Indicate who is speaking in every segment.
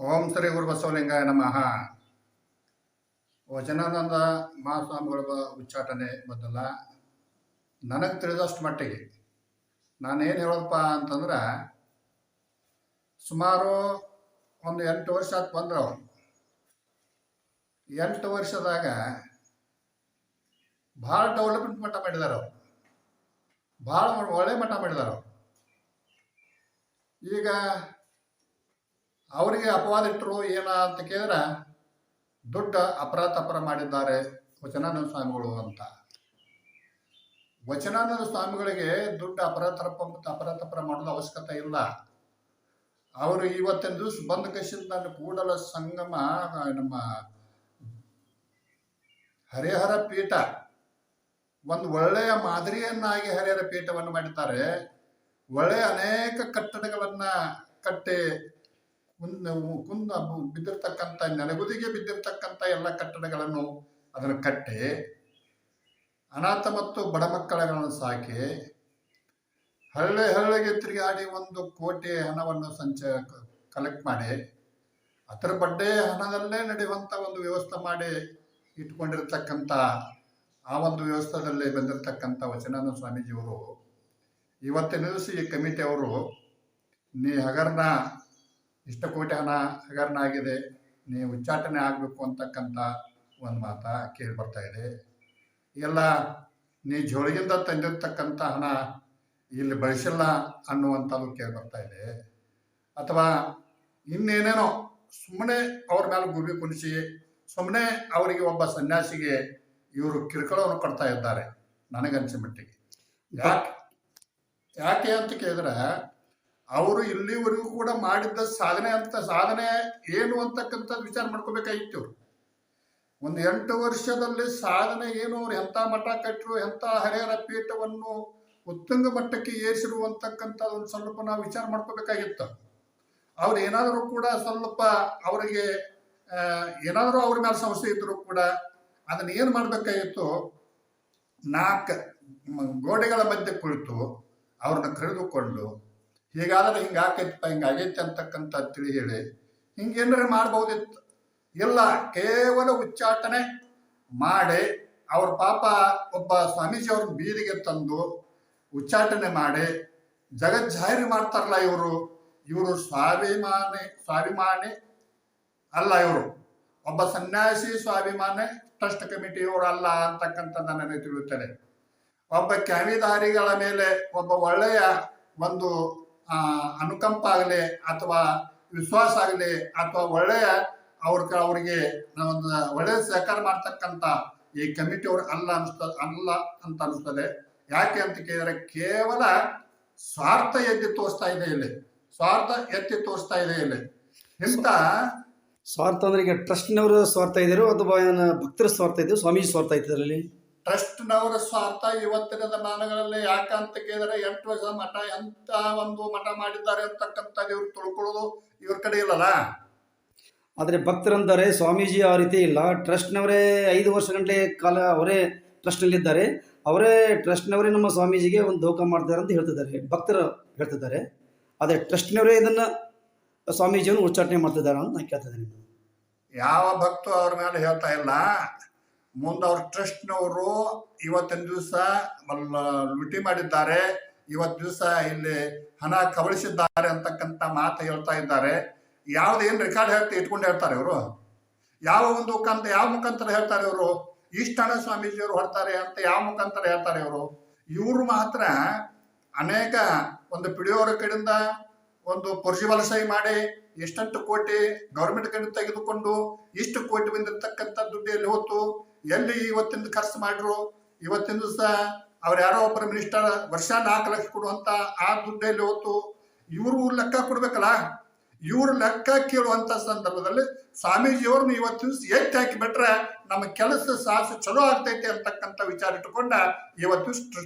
Speaker 1: ಓಂ ಶ್ರೀ ಗುರು ಬಸವಲಿಂಗಾಯ ನಮಃ. ವಚನಾನಂದ ಮಹಾಸ್ವಾಮಿಗಳ ಉಚ್ಚಾಟನೆ ಮೊದಲ ನನಗೆ ತಿಳಿದಷ್ಟು ಮಟ್ಟಿಗೆ ನಾನೇನು ಹೇಳೋದಪ್ಪ ಅಂತಂದ್ರೆ, ಸುಮಾರು ಒಂದು 8 ವರ್ಷ ಆತು ಬಂದ್ರೆ ಅವರು 8 ವರ್ಷದಾಗ ಭಾಳ ಡೆವಲಪ್ಮೆಂಟ್ ಮಟ್ಟ ಮಾಡಿದಾರೆ. ಅವರು ಭಾಳ ಒಳ್ಳೆ ಮಟ್ಟ ಮಾಡಿದಾರೆ. ಅವರು ಈಗ ಅವರಿಗೆ ಅಪವಾದ ಇಟ್ಟರು ಏನ ಅಂತ ಕೇಳಿದ್ರೆ, ದೊಡ್ಡ ಅಪರಾಧ ಮಾಡಿದ್ದಾರೆ ವಚನಾನಂದ ಸ್ವಾಮಿಗಳು ಅಂತ. ವಚನಾನಂದ ಸ್ವಾಮಿಗಳಿಗೆ ದೊಡ್ಡ ಅಪರಾಧ ಮಾಡೋದು ಅವಶ್ಯಕತೆ ಇಲ್ಲ. ಅವರು ಇವತ್ತಿನ ದಿವಸ ಬಂದ ಕಸಿಂದ ಕೂಡಲ ಸಂಗಮ ನಮ್ಮ ಹರಿಹರ ಪೀಠ ಒಂದು ಒಳ್ಳೆಯ ಮಾದರಿಯನ್ನಾಗಿ ಹರಿಹರ ಪೀಠವನ್ನು ಮಾಡಿದ್ದಾರೆ. ಒಳ್ಳೆಯ ಅನೇಕ ಕಟ್ಟಡಗಳನ್ನ ಕಟ್ಟಿ ಕುಂದ ಬಿದ್ದಿರ್ತಕ್ಕಂಥ ನೆನಗುದಿಗೆ ಬಿದ್ದಿರ್ತಕ್ಕಂಥ ಎಲ್ಲ ಕಟ್ಟಡಗಳನ್ನು ಅದನ್ನು ಕಟ್ಟಿ ಅನಾಥ ಮತ್ತು ಬಡ ಮಕ್ಕಳನ್ನು ಸಾಕಿ ಹಳ್ಳಿಗೆ ತಿರುಗಾಡಿ 1 ಕೋಟಿ ಹಣವನ್ನು ಕಲೆಕ್ಟ್ ಮಾಡಿ ಅದರ ಬಡ್ಡೆ ಹಣದಲ್ಲೇ ನಡೆಯುವಂಥ ಒಂದು ವ್ಯವಸ್ಥೆ ಮಾಡಿ ಇಟ್ಕೊಂಡಿರ್ತಕ್ಕಂಥ ಆ ಒಂದು ವ್ಯವಸ್ಥೆದಲ್ಲಿ ಬಂದಿರತಕ್ಕಂಥ ವಚನಾನಂದ ಸ್ವಾಮೀಜಿಯವರು ಇವತ್ತಿನ ದಿವಸ ಈ ಕಮಿಟಿಯವರು ನೀ ಹಗರಣ ಇಷ್ಟು ಕೋಟಿ ಹಣ ಹಗರಣ ಆಗಿದೆ, ನೀವು ಉಚ್ಚಾಟನೆ ಆಗಬೇಕು ಅಂತಕ್ಕಂಥ ಒಂದು ಮಾತು ಕೇಳಿ ಬರ್ತಾ ಇದೆ. ಎಲ್ಲ ನೀ ಜೋಳಿಗಿಂದ ತಂದಿರ್ತಕ್ಕಂಥ ಹಣ ಇಲ್ಲಿ ಬಳಸಿಲ್ಲ ಅನ್ನುವಂಥದ್ದು ಕೇಳಿ ಬರ್ತಾ ಇದೆ. ಅಥವಾ ಇನ್ನೇನೇನೋ ಸುಮ್ಮನೆ ಅವ್ರ ಮೇಲೆ ಗುಬಿ ಕುಣಿಸಿ ಸುಮ್ಮನೆ ಅವರಿಗೆ ಒಬ್ಬ ಸನ್ಯಾಸಿಗೆ ಇವರು ಕಿರುಕುಳವನ್ನು ಕೊಡ್ತಾ ಇದ್ದಾರೆ ನನಗನ್ಸಿದ ಮಟ್ಟಿಗೆ. ಯಾಕೆ ಅಂತ ಕೇಳಿದ್ರೆ, ಅವರು ಇಲ್ಲಿವರೆಗೂ ಕೂಡ ಮಾಡಿದ್ದ ಸಾಧನೆ ಏನು ಅಂತಕ್ಕಂಥದ್ದು ವಿಚಾರ ಮಾಡ್ಕೋಬೇಕಾಗಿತ್ತು. ಒಂದು 8 ವರ್ಷದಲ್ಲಿ ಸಾಧನೆ ಏನು, ಅವ್ರು ಎಂಥ ಮಠ ಕಟ್ಟರು, ಎಂಥ ಹರಿಹರ ಪೀಠವನ್ನು ಉತ್ತುಂಗ ಮಟ್ಟಕ್ಕೆ ಏರಿಸಿರುವಂತಕ್ಕಂಥದ್ದು ಒಂದು ಸ್ವಲ್ಪ ನಾವು ವಿಚಾರ ಮಾಡ್ಕೋಬೇಕಾಗಿತ್ತು. ಅವ್ರು ಏನಾದರೂ ಕೂಡ ಸ್ವಲ್ಪ ಅವರಿಗೆ ಏನಾದರೂ ಅವ್ರ ಮೇಲೆ ಸಮಸ್ಯೆ ಇದ್ದರೂ ಕೂಡ ಅದನ್ನ ಏನು ಮಾಡಬೇಕಾಗಿತ್ತು, 4 ಗೋಡೆಗಳ ಮಧ್ಯೆ ಕುಳಿತು ಅವ್ರನ್ನ ಕರೆದುಕೊಂಡು ಹೀಗಾದ್ರೆ ಹಿಂಗಾಕೈತಪ್ಪ ಹಿಂಗಾಗೈತೆ ಅಂತಕ್ಕಂಥ ತಿಳಿ ಹೇಳಿ ಹಿಂಗೇನಾರ ಮಾಡ್ಬೋದಿತ್ತು. ಇಲ್ಲ, ಕೇವಲ ಉಚ್ಚಾಟನೆ ಮಾಡಿ ಅವ್ರ ಪಾಪ ಒಬ್ಬ ಸ್ವಾಮೀಜಿ ಅವ್ರನ್ನ ಬೀದಿಗೆ ತಂದು ಉಚ್ಚಾಟನೆ ಮಾಡಿ ಜಗಜ್ಜಾಹಿರಿ ಮಾಡ್ತಾರಲ್ಲ ಇವರು ಸ್ವಾಭಿಮಾನಿ ಅಲ್ಲ. ಇವರು ಒಬ್ಬ ಸನ್ಯಾಸಿ ಸ್ವಾಭಿಮಾನಿ ಟ್ರಸ್ಟ್ ಕಮಿಟಿಯವರು ಅಲ್ಲ ಅಂತಕ್ಕಂಥದ್ದು ನನಗೆ ತಿಳಿಯುತ್ತದೆ. ಒಬ್ಬ ಕ್ಯಾಮಿದಾರಿಗಳ ಮೇಲೆ ಒಬ್ಬ ಒಳ್ಳೆಯ ಒಂದು ಅನುಕಂಪ ಆಗಲಿ ಅಥವಾ ವಿಶ್ವಾಸ ಆಗಲಿ ಅಥವಾ ಒಳ್ಳೆಯ ಅವ್ರಿಗೆ ಒಂದು ಒಳ್ಳೆಯ ಸಹಕಾರ ಮಾಡ್ತಕ್ಕಂಥ ಈ ಕಮಿಟಿಯವರು ಅಲ್ಲ ಅಂತ ಅನಿಸ್ತದೆ. ಯಾಕೆ ಅಂತ ಕೇಳಿದ್ರೆ, ಕೇವಲ ಸ್ವಾರ್ಥ ಎತ್ತಿ ತೋರಿಸ್ತಾ ಇದೆ ಇಲ್ಲಿ. ಇಂಥ
Speaker 2: ಸ್ವಾರ್ಥ ಅಂದ್ರೆ ಈಗ ಟ್ರಸ್ಟ್ನವರು ಸ್ವಾರ್ಥ ಇದ್ದಾರೋ ಅಥವಾ ಭಕ್ತರ ಸ್ವಾರ್ಥ ಇದೆಯೋ, ಸ್ವಾಮೀಜಿ ಸ್ವಾರ್ಥ ಇದ್ದರಲ್ಲಿ?
Speaker 1: ಟ್ರಸ್ಟ್ನವರ ಸ್ವಾರ್ಥ ಇವತ್ತಿನ ದಿನಗಳಲ್ಲಿ ಯಾಕಂತ ಕೇಳಿದ್ರೆ 8 ವರ್ಷ ಮಠ ಎಂತ ಒಂದು ಮಠ ಮಾಡಿದ್ದಾರೆ ಅಂತಕ್ಕಂಥದ್ದು ಇವ್ರು ತಿಳ್ಕೊಳ್ಳೋದು ಇವ್ರ ಕಡೆ ಇಲ್ಲಲ್ಲ.
Speaker 2: ಆದರೆ ಭಕ್ತರಂತಾರೆ ಸ್ವಾಮೀಜಿ ಆ ರೀತಿ ಇಲ್ಲ, ಟ್ರಸ್ಟ್ನವರೇ 5 ವರ್ಷ ಗಂಟೆ ಕಾಲ ಅವರೇ ಟ್ರಸ್ಟ್ನಲ್ಲಿದ್ದಾರೆ, ಅವರೇ ಟ್ರಸ್ಟ್ನವರೇ ನಮ್ಮ ಸ್ವಾಮೀಜಿಗೆ ಒಂದು ಧೋಖ ಮಾಡ್ತಾರೆ ಅಂತ ಹೇಳ್ತಿದ್ದಾರೆ, ಭಕ್ತರು ಹೇಳ್ತಿದ್ದಾರೆ. ಆದರೆ ಟ್ರಸ್ಟ್ನವರೇ ಇದನ್ನು ಸ್ವಾಮೀಜಿಯನ್ನು ಉಚ್ಚಾಟನೆ ಮಾಡ್ತಿದ್ದಾರೆ ಅಂತ ನಾನು ಕೇಳ್ತಿದ್ದೇನೆ.
Speaker 1: ಯಾವ ಭಕ್ತರು ಅವ್ರ ಮೇಲೆ ಹೇಳ್ತಾ ಇಲ್ಲ. ಮುಂದೆ ಅವ್ರ ಟ್ರಸ್ಟ್ನವರು ಇವತ್ತಿನ ದಿವಸ ಲೂಟಿ ಮಾಡಿದ್ದಾರೆ, ಇವತ್ತು ದಿವಸ ಇಲ್ಲಿ ಹಣ ಕಬಳಿಸಿದ್ದಾರೆ ಅಂತಕ್ಕಂಥ ಮಾತು ಹೇಳ್ತಾ ಇದ್ದಾರೆ. ಯಾವ್ದೇನು ರೆಕಾರ್ಡ್ ಇಟ್ಕೊಂಡು ಹೇಳ್ತಾರೆ ಇವರು, ಯಾವ ಮುಖಾಂತರ ಹೇಳ್ತಾರೆ ಇವರು, ಇಷ್ಟು ಹಣ ಸ್ವಾಮೀಜಿಯವರು ಹೊಡ್ತಾರೆ ಅಂತ ಯಾವ ಮುಖಾಂತರ ಹೇಳ್ತಾರೆ ಇವರು ಮಾತ್ರ ಅನೇಕ ಒಂದು ಪಿಡಿಯೋರ ಕಡೆಯಿಂದ ಒಂದು ಪುರ್ಜಿಬಲ ಸಹಿ ಮಾಡಿ ಎಷ್ಟೆಂಟು ಕೋಟಿ ಗೌರ್ಮೆಂಟ್ ಕಡೆ ತೆಗೆದುಕೊಂಡು ಇಷ್ಟು ಕೋಟಿ ಬಂದಿರತಕ್ಕಂಥ ದುಡ್ಡು ಎಲ್ಲಿ ಹೋತು, ಎಲ್ಲಿ ಇವತ್ತಿನ ಖರ್ಚು ಮಾಡಿದ್ರು. ಇವತ್ತಿನ ದಿವಸ ಅವ್ರು ಯಾರೋ ಒಬ್ಬರ ಮಿನಿಸ್ಟರ್ ವರ್ಷ 4 ಲಕ್ಷ ಕೊಡುವಂತ ಆ ದುಡ್ಡು ಎಲ್ಲಿ ಹೋತು, ಇವರು ಲೆಕ್ಕ ಕೊಡ್ಬೇಕಲ್ಲ. ಇವ್ರು ಲೆಕ್ಕ ಕೇಳುವಂತ ಸಂದರ್ಭದಲ್ಲಿ ಸ್ವಾಮೀಜಿಯವ್ರನ್ನ ಇವತ್ತಿನ ದಿವಸ ಎತ್ತಿ ಹಾಕಿ ಬಿಟ್ರೆ ನಮ್ಮ ಕೆಲಸ ಸಾಹಸ ಚಲೋ ಆಗ್ತೈತೆ ಅಂತಕ್ಕಂಥ ವಿಚಾರ ಇಟ್ಟುಕೊಂಡ ಇವತ್ತು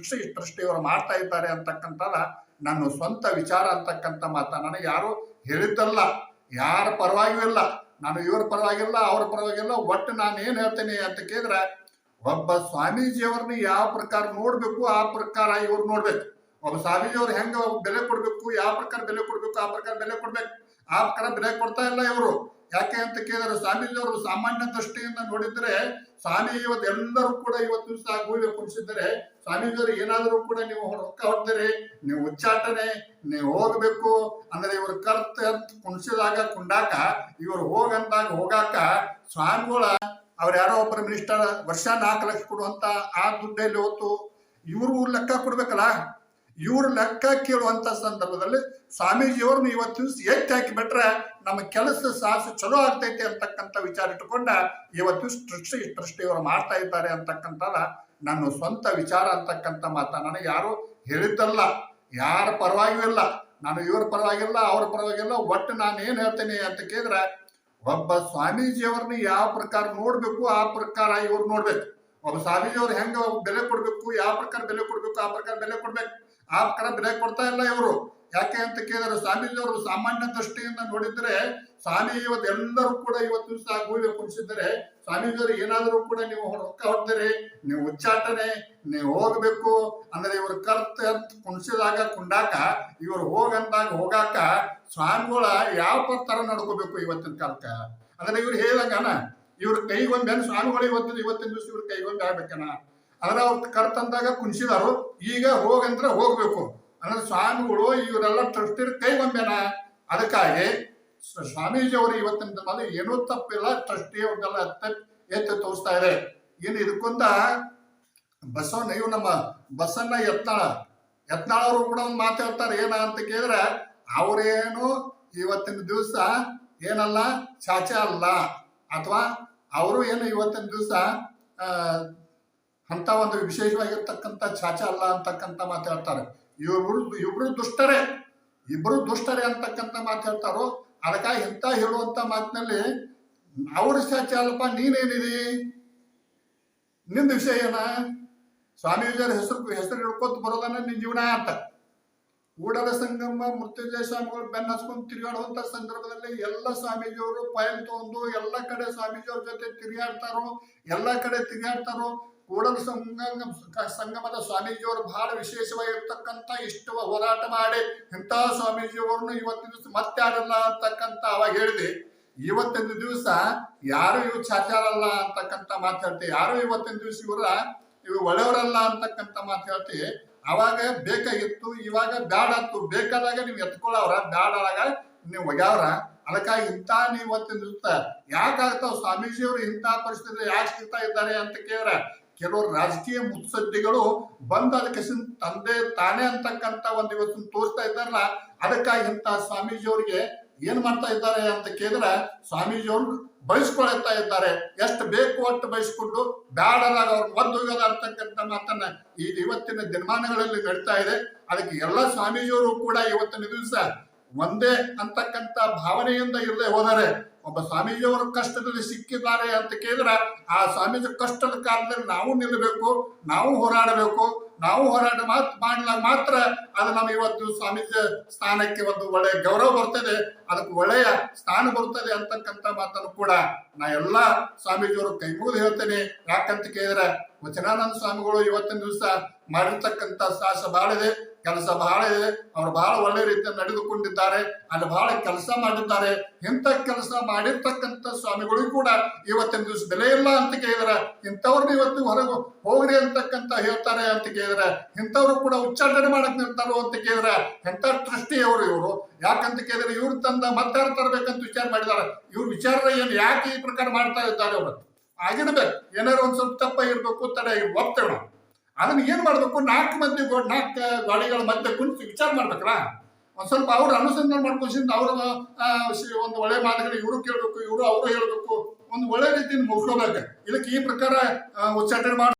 Speaker 1: ಟ್ರಸ್ಟ್ ಇವರು ಮಾಡ್ತಾ ಇದ್ದಾರೆ ಅಂತಕ್ಕಂಥಲ್ಲ ನನ್ನ ಸ್ವಂತ ವಿಚಾರ ಅಂತಕ್ಕಂಥ ಮಾತ. ನನಗೆ ಯಾರು ಹೇಳಿದ್ದಲ್ಲ, ಯಾರ ಪರವಾಗಿಯೂ ಇಲ್ಲ, ನಾನು ಇವ್ರ ಪರವಾಗಿಲ್ಲ ಅವ್ರ ಪರವಾಗಿಲ್ಲ. ಒಟ್ಟು ನಾನು ಏನು ಹೇಳ್ತೇನೆ ಅಂತ ಕೇಳಿದ್ರೆ, ಒಬ್ಬ ಸ್ವಾಮೀಜಿಯವ್ರನ್ನ ಯಾವ ಪ್ರಕಾರ ನೋಡ್ಬೇಕು ಆ ಪ್ರಕಾರ ಇವ್ರು ನೋಡ್ಬೇಕು. ಒಬ್ಬ ಸ್ವಾಮೀಜಿಯವ್ರು ಹೆಂಗ ಬೆಲೆ ಕೊಡ್ಬೇಕು, ಯಾವ ಪ್ರಕಾರ ಬೆಲೆ ಕೊಡ್ಬೇಕು ಆ ಪ್ರಕಾರ ಬೆಲೆ ಕೊಡ್ಬೇಕು. ಆ ಪ್ರಕಾರ ಬೆಲೆ ಕೊಡ್ತಾ ಇಲ್ಲ ಇವರು. ಯಾಕೆ ಅಂತ ಕೇಳಿದ್ರೆ ಸ್ವಾಮೀಜಿ ಅವರು ಸಾಮಾನ್ಯ ದೃಷ್ಟಿಯಿಂದ ನೋಡಿದ್ರೆ ಸ್ವಾಮಿ ಇವತ್ತು ಎಲ್ಲರೂ ಕೂಡ ಇವತ್ತು ಸಹ ಗೂಳಿಗೆ ಕುಣಿಸಿದರೆ ಸ್ವಾಮೀಜಿಯವರು ಏನಾದರೂ ಕೂಡ ನೀವು ರೊಕ್ಕ ಹೊಡ್ತೀರಿ, ನೀವು ಉಚ್ಚಾಟನೆ, ನೀವು ಹೋಗ್ಬೇಕು ಅಂದ್ರೆ ಇವ್ರ ಕರ್ತ ಕುಣಿಸಿದಾಗ ಕುಂಡಾಕ ಇವ್ರು ಹೋಗಂದಾಗ ಹೋಗಾಕ ಸ್ವಾಮಿಗಳ ಅವ್ರು ಯಾರೋ ಒಬ್ಬರ ಮಿನಿಸ್ಟರ್ ವರ್ಷ 4 ಲಕ್ಷ ಕೊಡುವಂತ ಆ ದುಡ್ಡಲ್ಲಿ ಹೊತ್ತು ಇವ್ರು ಲೆಕ್ಕ ಕೊಡ್ಬೇಕಲ್ಲ. ಇವ್ರ ಲೆಕ್ಕ ಕೇಳುವಂತ ಸಂದರ್ಭದಲ್ಲಿ ಸ್ವಾಮೀಜಿಯವ್ರನ್ನ ಇವತ್ತು ಎತ್ತಿ ಹಾಕಿ ಬಿಟ್ರೆ ನಮ್ಮ ಕೆಲಸ ಸಾಹಸ ಚಲೋ ಆಗ್ತೈತಿ ಅಂತಕ್ಕಂಥ ವಿಚಾರ ಇಟ್ಟುಕೊಂಡ ಇವತ್ತು ಟ್ರಸ್ಟಿಯವರು ಮಾಡ್ತಾ ಇದ್ದಾರೆ ಅಂತಕ್ಕಂಥದ ನನ್ನ ಸ್ವಂತ ವಿಚಾರ ಅಂತಕ್ಕಂಥ ಮಾತ. ನನಗೆ ಯಾರು ಹೇಳಿದ್ದಲ್ಲ, ಯಾರ ಪರವಾಗಿಯೂ ಇಲ್ಲ, ನಾನು ಇವ್ರ ಪರವಾಗಿಲ್ಲ ಅವ್ರ ಪರವಾಗಿಲ್ಲ. ಒಟ್ಟು ನಾನು ಏನ್ ಹೇಳ್ತೇನೆ ಅಂತ ಕೇಳಿದ್ರೆ ಒಬ್ಬ ಸ್ವಾಮೀಜಿಯವ್ರನ್ನ ಯಾವ ಪ್ರಕಾರ ನೋಡ್ಬೇಕು ಆ ಪ್ರಕಾರ ಇವ್ರು ನೋಡ್ಬೇಕು. ಒಬ್ಬ ಸ್ವಾಮೀಜಿಯವ್ರು ಹೆಂಗ ಬೆಲೆ ಕೊಡ್ಬೇಕು, ಯಾವ ಪ್ರಕಾರ ಬೆಲೆ ಕೊಡ್ಬೇಕು ಆ ಪ್ರಕಾರ ಬೆಲೆ ಕೊಡ್ಬೇಕು. ಆ ಪ್ರಕಾರ ಬೆಲೆ ಕೊಡ್ತಾ ಇಲ್ಲ ಇವರು. ಯಾಕೆ ಅಂತ ಕೇಳಿದ್ರೆ ಸ್ವಾಮೀಜಿಯವರು ಸಾಮಾನ್ಯ ದೃಷ್ಟಿಯಿಂದ ನೋಡಿದ್ರೆ ಸ್ವಾಮಿ ಇವತ್ತು ಎಲ್ಲರೂ ಕೂಡ ಇವತ್ತು ಸಹ ಗೂಳಿಗೆ ಕುಣಿಸಿದರೆ ಸ್ವಾಮೀಜಿಯವರು ಏನಾದರೂ ಕೂಡ ನೀವು ರೊಕ್ಕ ಹೊಡ್ತೀರಿ, ನೀವು ಉಚ್ಚಾಟನೆ, ನೀವು ಹೋಗ್ಬೇಕು ಅಂದ್ರೆ ಇವ್ರ ಕರ್ತ ಕುಣಿಸಿದಾಗ ಕುಂಡಾಕ ಇವ್ರು ಹೋಗಂದಾಗ ಹೋಗಾಕ ಸ್ವಾಮಿಗಳ ಯಾವ ತರ ನಡ್ಕೋಬೇಕು ಇವತ್ತಿನ ಕಾಲಕ್ಕ ಅಂದ್ರೆ ಇವ್ರು ಹೇಳ್ದಂಗನ ಇವ್ರ ಕೈಗೊಂದು ಸ್ವಾಮಿಗಳು ಇವತ್ತಿನ ದಿವಸ ಇವ್ರ ಕೈಗೊಂದು ಆಗ್ಬೇಕನ ಅಂದ್ರೆ ಅವ್ರ ಕರ್ತಂದಾಗ ಕುಣಿಸಿದಾರು, ಈಗ ಹೋಗಂದ್ರೆ ಹೋಗ್ಬೇಕು ಅಂದ್ರೆ ಸ್ವಾಮಿಗಳು ಇವರೆಲ್ಲ ಟ್ರಸ್ಟಿ ಕೈಗೊಂಬೇನ. ಅದಕ್ಕಾಗಿ ಸ್ವಾಮೀಜಿ ಅವರು ಇವತ್ತಿನ ದಿನದಲ್ಲಿ ಏನೂ ತಪ್ಪಿಲ್ಲ, ಟ್ರಸ್ಟಿ ಅವ್ರಿಗೆಲ್ಲ ಎತ್ತಿ ತೋರಿಸ್ತಾ ಇದೆ. ಏನು ಇದಕ್ಕೊಂದ ಬಸವಣ್ಣ ಇವ್ ನಮ್ಮ ಬಸಣ್ಣ ಯತ್ನಾಳ್ ಅವರು ಕೂಡ ಒಂದು ಮಾತು ಹೇಳ್ತಾರೆ. ಏನ ಅಂತ ಕೇಳಿದ್ರೆ ಅವ್ರೇನು ಇವತ್ತಿನ ದಿವಸ ಏನಲ್ಲ ಚಾಚ ಅಲ್ಲ, ಅಥವಾ ಅವರು ಏನು ಇವತ್ತಿನ ದಿವಸ ಅಂತ ಒಂದು ವಿಶೇಷವಾಗಿರ್ತಕ್ಕಂಥ ಚಾಚ ಅಲ್ಲ ಅಂತಕ್ಕಂಥ ಮಾತು ಹೇಳ್ತಾರೆ. ಇಬ್ರು ದುಷ್ಟರೇ ಅಂತಕ್ಕಂಥ ಮಾತು ಹೇಳ್ತಾರೋ. ಅದಕ್ಕಾಗಿ ಇಂಥ ಹೇಳುವಂತ ಮಾತಿನಲ್ಲಿ ಅವ್ರ ಚಾಚ ಅಲ್ಲಪ್ಪ, ನೀನೇನಿದಿ, ನಿಂದ ವಿಷಯ ಏನ, ಸ್ವಾಮೀಜಿಯರ ಹೆಸರು ಹಿಡ್ಕೊತ ಬರೋದನ್ನ ನಿನ್ ಜೀವನ ಅಂತ. ಕೂಡಲ ಸಂಗಮ ಮೃತ್ಯುಂಜಯ ಸ್ವಾಮಿಗಳು ಬೆನ್ನ ಹಚ್ಕೊಂಡು ತಿರುಗಾಡುವಂತ ಸಂದರ್ಭದಲ್ಲಿ ಎಲ್ಲ ಸ್ವಾಮೀಜಿಯವರು ಫೈಲ್ ತಗೊಂಡು ಎಲ್ಲ ಕಡೆ ಸ್ವಾಮೀಜಿಯವ್ರ ಜೊತೆ ತಿರುಗಾಡ್ತಾರೋ. ಕೂಡಲ ಸಂಗಮದ ಸ್ವಾಮೀಜಿಯವರು ಬಹಳ ವಿಶೇಷವಾಗಿರ್ತಕ್ಕಂಥ ಇಷ್ಟವ ಹೋರಾಟ ಮಾಡಿ ಇಂಥ ಸ್ವಾಮೀಜಿಯವ್ರನ್ನ ಇವತ್ತಿನ ದಿವಸ ಮತ್ತೆ ಯಾರಲ್ಲ ಅಂತಕ್ಕಂಥ ಅವಾಗ ಹೇಳಿದೆ. ಇವತ್ತಿನ ದಿವಸ ಯಾರು ಇವ್ ಚಾಚಾರಲ್ಲ ಅಂತಕ್ಕಂಥ ಮಾತು ಹೇಳ್ತೀವಿ, ಯಾರು ಇವತ್ತಿನ ದಿವಸ ಇವು ಒಳ್ಳೆಯವರಲ್ಲ ಅಂತಕ್ಕಂಥ ಮಾತು ಹೇಳ್ತೀವಿ. ಅವಾಗ ಬೇಕಾಗಿತ್ತು, ಇವಾಗ ಬ್ಯಾಡಾತು. ಬೇಕಾದಾಗ ನೀವು ಎತ್ಕೊಳ್ಳವ್ರ, ಬ್ಯಾಡಾದಾಗ ನೀವು ಒಗ್ಯಾವ್ರ. ಅದಕ್ಕಾಗಿ ಇಂಥ ನೀವು ಇವತ್ತಿನ ದಿವಸ ಯಾಕಾಗ್ತಾವ ಸ್ವಾಮೀಜಿಯವರು ಇಂಥ ಪರಿಸ್ಥಿತಿ ಯಾಕೆ ಸಿಗ್ತಾ ಇದ್ದಾರೆ ಅಂತ ಕೇಳಿದ್ರೆ ಕೆಲವರು ರಾಜಕೀಯ ಮುತ್ಸದ್ದಿಗಳು ಬಂದು ಅದಕ್ಕೆ ತಂದೆ ತಾನೇ ಅಂತಕ್ಕಂಥ ಒಂದು ಇವತ್ತು ತೋರಿಸ್ತಾ ಇದ್ದಾರಲ್ಲ. ಅದಕ್ಕಾಗಿ ಇಂಥ ಸ್ವಾಮೀಜಿಯವ್ರಿಗೆ ಏನ್ ಮಾಡ್ತಾ ಇದ್ದಾರೆ ಅಂತ ಕೇಳಿದ್ರೆ ಸ್ವಾಮೀಜಿಯವ್ರು ಬಯಸ್ಕೊಳ್ತಾ ಇದ್ದಾರೆ. ಎಷ್ಟು ಬೇಕು ಅಷ್ಟು ಬಯಸ್ಕೊಂಡು ಬ್ಯಾಡದಾಗ ಅವ್ರು ಒದ್ದೋಗದ ಅಂತಕ್ಕಂಥ ಮಾತನ್ನ ಈಗ ಇವತ್ತಿನ ದಿನಮಾನಗಳಲ್ಲಿ ನಡೀತಾ ಇದೆ. ಅದಕ್ಕೆ ಎಲ್ಲ ಸ್ವಾಮೀಜಿಯವರು ಕೂಡ ಇವತ್ತಿನ ದಿವಸ ಒಂದೇ ಅಂತಕ್ಕಂಥ ಭಾವನೆಯಿಂದ ಇರದೆ ಹೋದರೆ ಒಬ್ಬ ಸ್ವಾಮೀಜಿಯವರು ಕಷ್ಟದಲ್ಲಿ ಸಿಕ್ಕಿದ್ದಾರೆ ಅಂತ ಕೇಳಿದ್ರೆ ಆ ಸ್ವಾಮೀಜಿ ಕಷ್ಟದ ಕಾಲದಲ್ಲಿ ನಾವು ನಿಲ್ಲಬೇಕು, ನಾವು ಹೋರಾಡಬೇಕು. ನಾವು ಹೋರಾಟ ಮಾಡಿದಾಗ ಮಾತ್ರ ಅದು ನಮ್ಮ ಇವತ್ತು ಸ್ವಾಮೀಜಿ ಸ್ಥಾನಕ್ಕೆ ಒಂದು ಒಳ್ಳೆಯ ಗೌರವ ಬರ್ತದೆ, ಅದಕ್ಕೆ ಒಳ್ಳೆಯ ಸ್ಥಾನ ಬರ್ತದೆ ಅಂತಕ್ಕಂಥ ಮಾತನ್ನು ಕೂಡ ನಾ ಎಲ್ಲ ಸ್ವಾಮೀಜಿಯವರು ಕೈ ಮುಗಿದು ಹೇಳ್ತೇನೆ. ಯಾಕಂತ ಕೇಳಿದ್ರೆ ವಚನಾನಂದ ಸ್ವಾಮಿಗಳು ಇವತ್ತಿನ ದಿವಸ ಮಾಡಿರ್ತಕ್ಕಂಥ ಸಾಹಸ ಬಹಳ ಇದೆ, ಕೆಲಸ ಬಹಳ ಇದೆ. ಅವ್ರು ಬಹಳ ಒಳ್ಳೆ ರೀತಿಯಲ್ಲಿ ನಡೆದುಕೊಂಡಿದ್ದಾರೆ, ಅಲ್ಲಿ ಬಹಳ ಕೆಲಸ ಮಾಡಿದ್ದಾರೆ. ಇಂಥ ಕೆಲಸ ಮಾಡಿರ್ತಕ್ಕಂಥ ಸ್ವಾಮಿಗಳಿಗೂ ಕೂಡ ಇವತ್ತಿನ ದಿವಸ ಬೆಲೆ ಇಲ್ಲ ಅಂತ ಕೇಳಿದ್ರೆ ಇಂಥವ್ರನ್ನ ಇವತ್ತು ಹೊರಗೆ ಹೋಗ್ರಿ ಅಂತಕ್ಕಂಥ ಹೇಳ್ತಾರೆ ಅಂತ ಕೇಳಿದ್ರೆ ಇಂಥವ್ರು ಕೂಡ ಉಚ್ಚಾಟನೆ ಮಾಡಕ್ ನಿಲ್ತಾರೋ ಅಂತ ಕೇಳಿದ್ರೆ ಎಂಥ ಟ್ರಸ್ಟಿಯವರು ಇವರು. ಯಾಕಂತ ಕೇಳಿದ್ರೆ ಇವ್ರು ತಂದ ಮತ್ತಾರು ತರಬೇಕಂತ ವಿಚಾರ ಮಾಡಿದ್ದಾರೆ. ಇವ್ರ ವಿಚಾರ ಏನು ಯಾಕೆ ಈ ಪ್ರಕಾರ ಮಾಡ್ತಾ ಇದ್ದಾರೆ ಅವರು ಆಗಿರ್ಬೇಕು. ಏನಾದ್ರು ಒಂದ್ ಸ್ವಲ್ಪ ತಪ್ಪ ಇರ್ಬೇಕು, ತಡ ಒಪ್ತೇವೆ ನಾವು. ಅದನ್ನ ಏನ್ ಮಾಡ್ಬೇಕು, 4 ಗಾಡಿಗಳ ಮಧ್ಯೆ ಕುಂತು ವಿಚಾರ ಮಾಡ್ಬೇಕಲ್ಲ. ಒಂದ್ ಸ್ವಲ್ಪ ಅವ್ರು ಅನುಸಂಧಾನ ಮಾಡ್ಕೊಂಡು ಅವ್ರ ಒಂದು ಒಳ್ಳೆ ಮಾತುಗಳು ಇವರು ಕೇಳ್ಬೇಕು, ಅವರು ಹೇಳ್ಬೇಕು, ಒಂದು ಒಳ್ಳೆ ರೀತಿಯಿಂದ ಮುಗಿಸ್ಕೋಬೇಕು. ಇದಕ್ಕೆ ಈ ಪ್ರಕಾರ ಉಚ್ಚಾಟನೆ ಮಾಡಿ